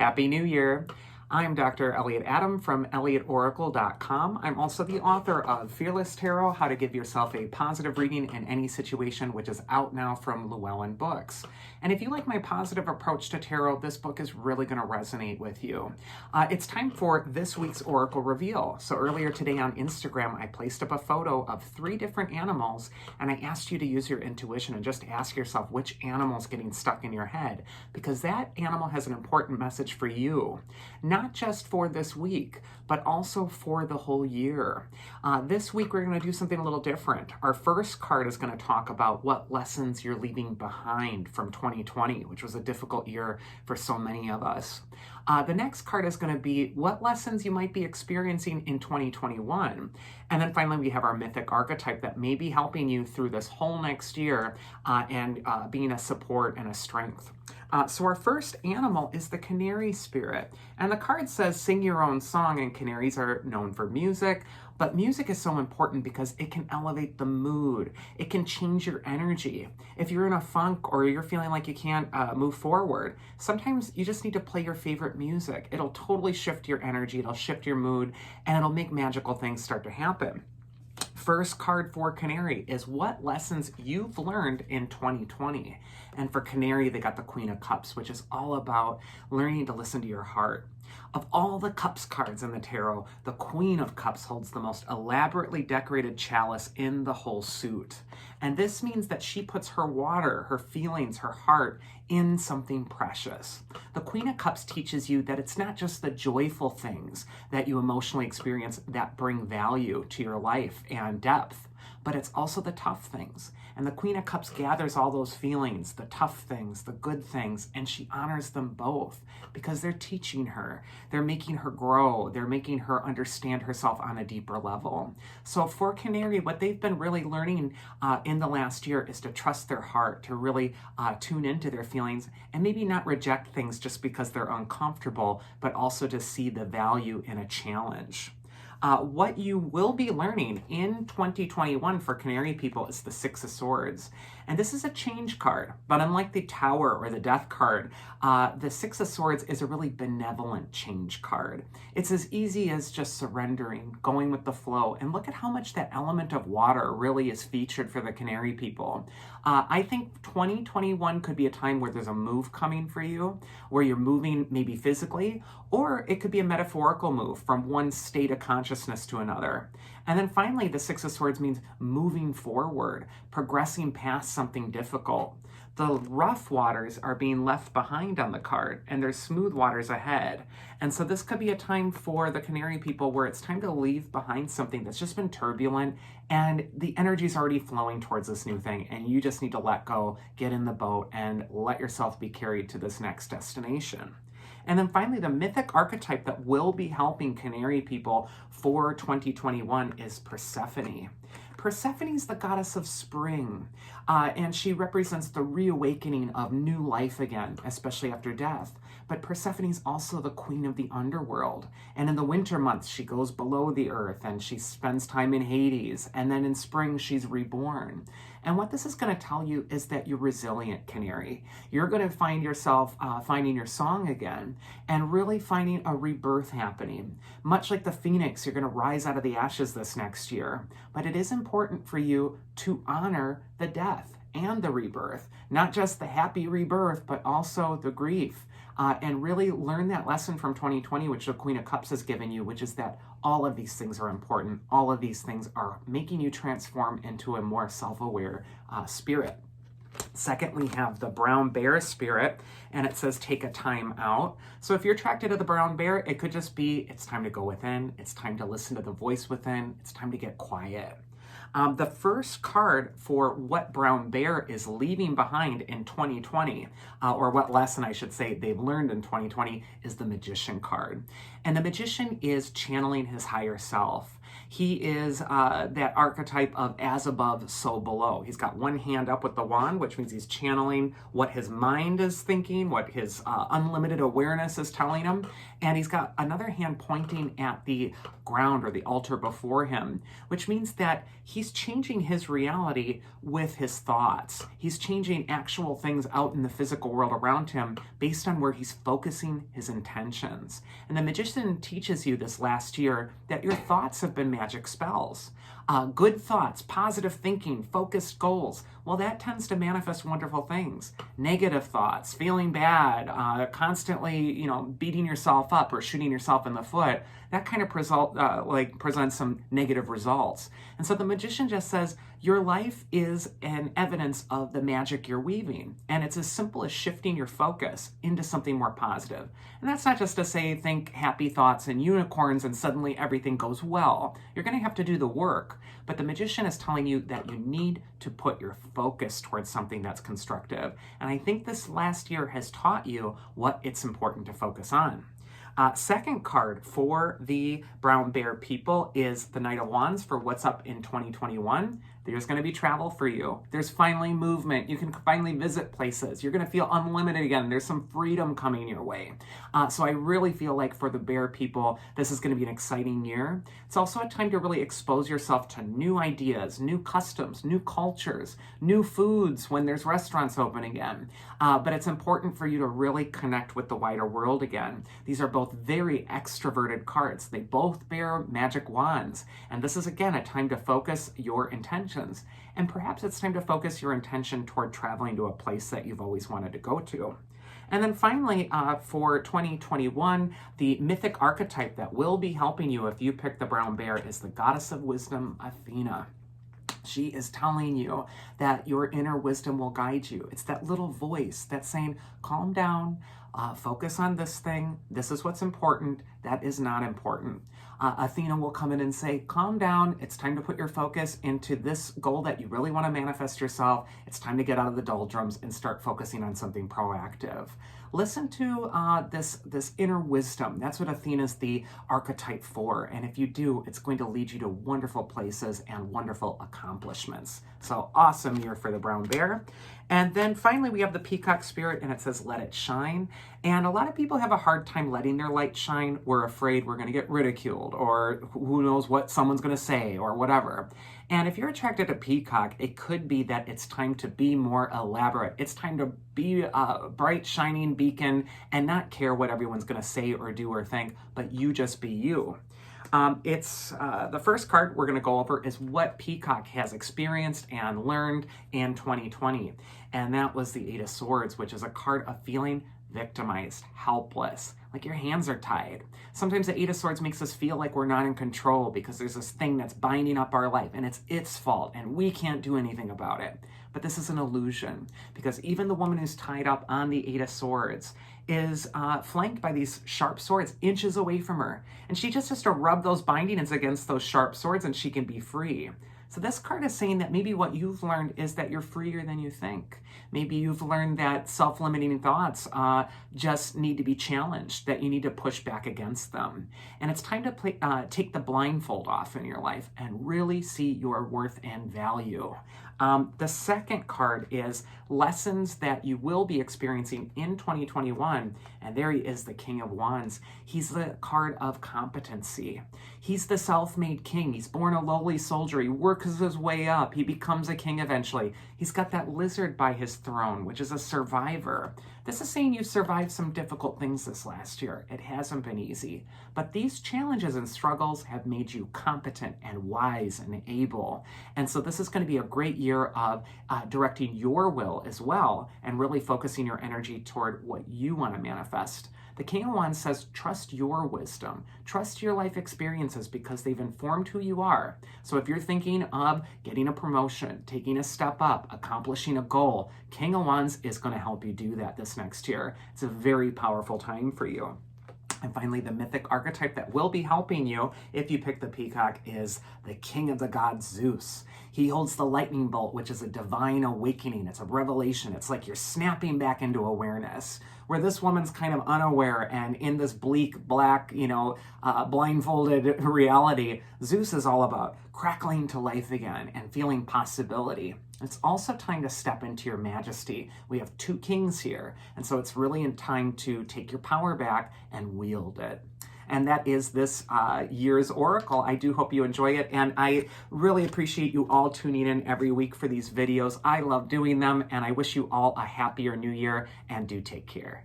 Happy New Year! I'm Dr. Elliot Adam from ElliotOracle.com. I'm also the author of Fearless Tarot, How to Give Yourself a Positive Reading in Any Situation, which is out now from Llewellyn Books. And if you like my positive approach to tarot, this book is really going to resonate with you. It's time for this week's Oracle Reveal. So earlier today on Instagram, I placed up a photo of 3 different animals, and I asked you to use your intuition and just ask yourself which animal's getting stuck in your head, because that animal has an important message for you. Not just for this week, but also for the whole year. This week, we're going to do something a little different. Our first card is going to talk about what lessons you're leaving behind from 2020, which was a difficult year for so many of us. The next card is going to be what lessons you might be experiencing in 2021. And then finally, we have our mythic archetype that may be helping you through this whole next year and being a support and a strength. So our first animal is the canary spirit. And the card says, sing your own song, and canaries are known for music. But music is so important because it can elevate the mood. It can change your energy. If you're in a funk or you're feeling like you can't move forward, sometimes you just need to play your favorite music. It'll totally shift your energy, it'll shift your mood, and it'll make magical things start to happen. First card for Canary is what lessons you've learned in 2020. And for Canary, they got the Queen of Cups, which is all about learning to listen to your heart. Of all the Cups cards in the tarot, the Queen of Cups holds the most elaborately decorated chalice in the whole suit. And this means that she puts her water, her feelings, her heart in something precious. The Queen of Cups teaches you that it's not just the joyful things that you emotionally experience that bring value to your life and depth, but it's also the tough things. And the Queen of Cups gathers all those feelings, the tough things, the good things, and she honors them both because they're teaching her. They're making her grow. They're making her understand herself on a deeper level. So for Canary, what they've been really learning in the last year is to trust their heart, to really tune into their feelings and maybe not reject things just because they're uncomfortable, but also to see the value in a challenge. What you will be learning in 2021 for Canary people is the Six of Swords. And this is a change card, but unlike the Tower or the Death card, the Six of Swords is a really benevolent change card. It's as easy as just surrendering, going with the flow, and look at how much that element of water really is featured for the Canary people. I think 2021 could be a time where there's a move coming for you, where you're moving maybe physically, or it could be a metaphorical move from one state of consciousness to another. And then finally, the Six of Swords means moving forward, progressing past something difficult. The rough waters are being left behind on the card, and there's smooth waters ahead. And so this could be a time for the Canary people where it's time to leave behind something that's just been turbulent, and the energy's already flowing towards this new thing, and you just need to let go, get in the boat, and let yourself be carried to this next destination. And then finally, the mythic archetype that will be helping Canary people for 2021 is Persephone. Persephone is the goddess of spring, and she represents the reawakening of new life again, especially after death. But Persephone is also the queen of the underworld. And in the winter months, she goes below the earth and she spends time in Hades. And then in spring, she's reborn. And what this is going to tell you is that you're resilient, Canary. You're going to find yourself finding your song again and really finding a rebirth happening. Much like the phoenix, you're going to rise out of the ashes this next year. But it is important for you to honor the death and the rebirth, not just the happy rebirth, but also the grief. And really learn that lesson from 2020, which the Queen of Cups has given you, which is that all of these things are important. All of these things are making you transform into a more self-aware spirit. Second, we have the brown bear spirit, and it says take a time out. So if you're attracted to the brown bear, it could just be it's time to go within, it's time to listen to the voice within, it's time to get quiet. The first card for what Brown Bear is leaving behind in 2020, or what lesson I should say they've learned in 2020, is the Magician card. And the Magician is channeling his higher self. He is that archetype of as above, so below. He's got one hand up with the wand, which means he's channeling what his mind is thinking, what his unlimited awareness is telling him. And he's got another hand pointing at the ground or the altar before him, which means that he's changing his reality with his thoughts. He's changing actual things out in the physical world around him based on where he's focusing his intentions. And the magician teaches you this last year that your thoughts have been magic spells. Good thoughts, positive thinking, focused goals, well, that tends to manifest wonderful things. Negative thoughts, feeling bad, constantly, beating yourself up or shooting yourself in the foot, that kind of presents some negative results. And so the magician just says, your life is an evidence of the magic you're weaving. And it's as simple as shifting your focus into something more positive. And that's not just to say, think happy thoughts and unicorns and suddenly everything goes well. You're going to have to do the work. But the magician is telling you that you need to put your focus towards something that's constructive. And I think this last year has taught you what it's important to focus on. Second card for the brown bear people is the Knight of Wands for what's up in 2021. There's going to be travel for you. There's finally movement. You can finally visit places. You're going to feel unlimited again. There's some freedom coming your way. So I really feel like for the bear people, this is going to be an exciting year. It's also a time to really expose yourself to new ideas, new customs, new cultures, new foods when there's restaurants open again. But it's important for you to really connect with the wider world again. These are both very extroverted cards. They both bear magic wands. And this is, again, a time to focus your intentions. And perhaps it's time to focus your intention toward traveling to a place that you've always wanted to go to. And then finally, for 2021, the mythic archetype that will be helping you if you pick the brown bear is the goddess of wisdom, Athena. She is telling you that your inner wisdom will guide you. It's that little voice that's saying, calm down, focus on this thing. This is what's important. That is not important. Athena will come in and say, calm down. It's time to put your focus into this goal that you really want to manifest yourself. It's time to get out of the doldrums and start focusing on something proactive. Listen to this inner wisdom. That's what Athena's the archetype for. And if you do, it's going to lead you to wonderful places and wonderful accomplishments. So awesome year for the brown bear. And then finally, we have the peacock spirit, and it says, let it shine. And a lot of people have a hard time letting their light shine. We're afraid we're going to get ridiculed, or who knows what someone's going to say, or whatever. And if you're attracted to peacock, it could be that it's time to be more elaborate. It's time to be a bright, shining beacon and not care what everyone's going to say or do or think, but you just be you. The first card we're going to go over is what Peacock has experienced and learned in 2020. And that was the Eight of Swords, which is a card of feeling victimized, helpless, like your hands are tied. Sometimes the Eight of Swords makes us feel like we're not in control because there's this thing that's binding up our life and it's its fault and we can't do anything about it. But this is an illusion, because even the woman who's tied up on the Eight of Swords is flanked by these sharp swords inches away from her. And she just has to rub those bindings against those sharp swords and she can be free. So this card is saying that maybe what you've learned is that you're freer than you think. Maybe you've learned that self-limiting thoughts just need to be challenged, that you need to push back against them. And it's time to take the blindfold off in your life and really see your worth and value. The second card is lessons that you will be experiencing in 2021. And there he is, the King of Wands. He's the card of competency. He's the self-made king. He's born a lowly soldier. He works his way up. He becomes a king eventually. He's got that lizard by his throne, which is a survivor. This is saying you survived some difficult things this last year. It hasn't been easy. But these challenges and struggles have made you competent and wise and able. And so this is going to be a great year of directing your will as well and really focusing your energy toward what you want to manifest. The King of Wands says, trust your wisdom, trust your life experiences because they've informed who you are. So if you're thinking of getting a promotion, taking a step up, accomplishing a goal, King of Wands is going to help you do that this next year. It's a very powerful time for you. And finally, the mythic archetype that will be helping you if you pick the Peacock is the king of the gods, Zeus. He holds the lightning bolt, which is a divine awakening. It's a revelation. It's like you're snapping back into awareness, where this woman's kind of unaware and in this bleak, black, blindfolded reality. Zeus is all about crackling to life again and feeling possibility. It's also time to step into your majesty. We have two kings here, and so it's really in time to take your power back and wield it. And that is this year's Oracle. I do hope you enjoy it, and I really appreciate you all tuning in every week for these videos. I love doing them, and I wish you all a happier new year, and do take care.